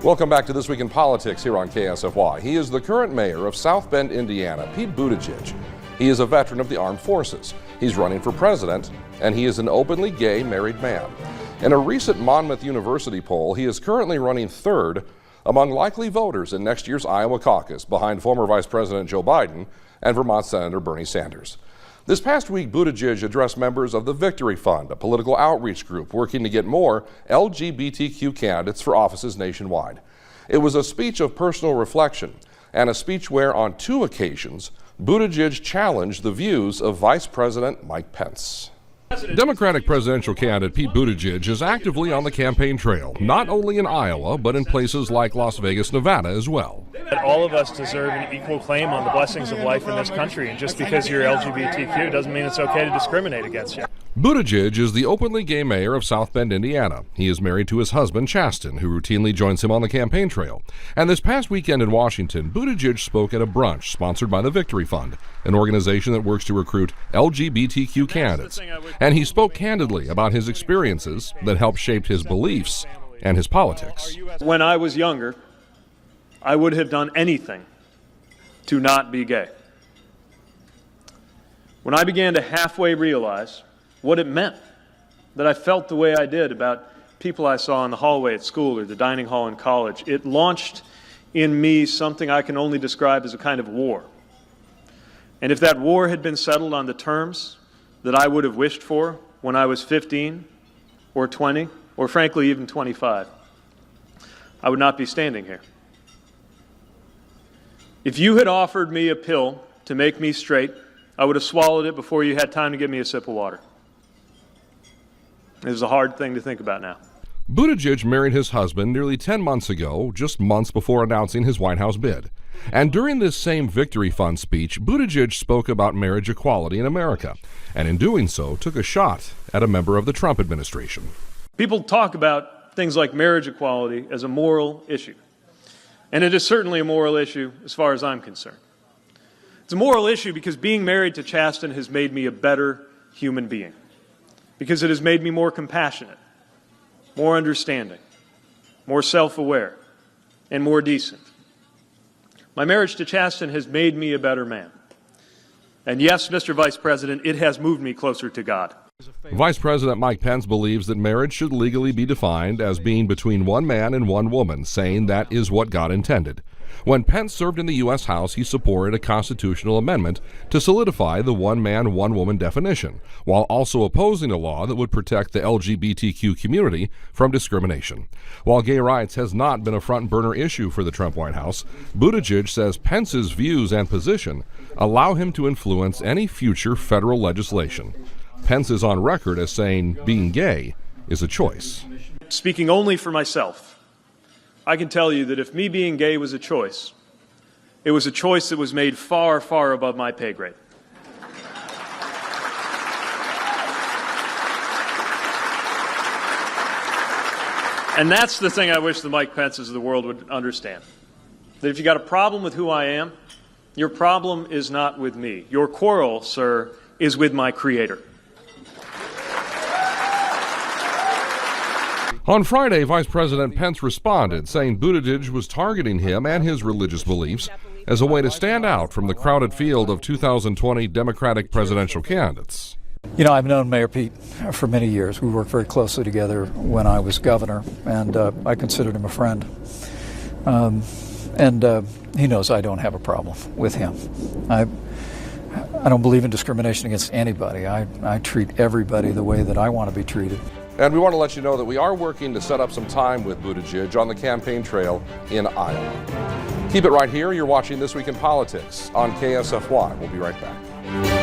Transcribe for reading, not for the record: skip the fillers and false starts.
Welcome back to This Week in Politics here on KSFY. He is the current mayor of South Bend, Indiana, Pete Buttigieg. He is a veteran of the armed forces. He's running for president, and he is an openly gay married man. In a recent Monmouth University poll, he is currently running third among likely voters in next year's Iowa caucus, behind former Vice President Joe Biden and Vermont Senator Bernie Sanders. This past week, Buttigieg addressed members of the Victory Fund, a political outreach group working to get more LGBTQ candidates for offices nationwide. It was a speech of personal reflection and a speech where, on two occasions, Buttigieg challenged the views of Vice President Mike Pence. Democratic presidential candidate Pete Buttigieg is actively on the campaign trail, not only in Iowa, but in places like Las Vegas, Nevada as well. All of us deserve an equal claim on the blessings of life in this country, and just because you're LGBTQ doesn't mean it's okay to discriminate against you. Buttigieg is the openly gay mayor of South Bend, Indiana. He is married to his husband, Chasten, who routinely joins him on the campaign trail. And this past weekend in Washington, Buttigieg spoke at a brunch sponsored by the Victory Fund, an organization that works to recruit LGBTQ candidates. And he spoke candidly about his experiences that helped shape his beliefs and his politics. When I was younger, I would have done anything to not be gay. When I began to halfway realize what it meant that I felt the way I did about people I saw in the hallway at school or the dining hall in college, it launched in me something I can only describe as a kind of war. And if that war had been settled on the terms that I would have wished for when I was 15 or 20 or frankly even 25, I would not be standing here. If you had offered me a pill to make me straight, I would have swallowed it before you had time to give me a sip of water. It was a hard thing to think about now. Buttigieg married his husband nearly 10 months ago, just months before announcing his White House bid. And during this same Victory Fund speech, Buttigieg spoke about marriage equality in America, and in doing so, took a shot at a member of the Trump administration. People talk about things like marriage equality as a moral issue. And it is certainly a moral issue as far as I'm concerned. It's a moral issue because being married to Chasten has made me a better human being, because it has made me more compassionate, more understanding, more self-aware, and more decent. My marriage to Chasten has made me a better man. And yes, Mr. Vice President, it has moved me closer to God. Vice President Mike Pence believes that marriage should legally be defined as being between one man and one woman, saying that is what God intended. When Pence served in the U.S. House, he supported a constitutional amendment to solidify the one-man, one-woman definition, while also opposing a law that would protect the LGBTQ community from discrimination. While gay rights has not been a front-burner issue for the Trump White House, Buttigieg says Pence's views and position allow him to influence any future federal legislation. Pence is on record as saying being gay is a choice. Speaking only for myself, I can tell you that if me being gay was a choice, it was a choice that was made far, far above my pay grade. And that's the thing I wish the Mike Pences of the world would understand. That if you got a problem with who I am, your problem is not with me. Your quarrel, sir, is with my Creator. On Friday, Vice President Pence responded, saying Buttigieg was targeting him and his religious beliefs as a way to stand out from the crowded field of 2020 Democratic presidential candidates. You know, I've known Mayor Pete for many years. We worked very closely together when I was governor, and I considered him a friend. He knows I don't have a problem with him. I don't believe in discrimination against anybody. I treat everybody the way that I want to be treated. And we want to let you know that we are working to set up some time with Buttigieg on the campaign trail in Iowa. Keep it right here. You're watching This Week in Politics on KSFY. We'll be right back.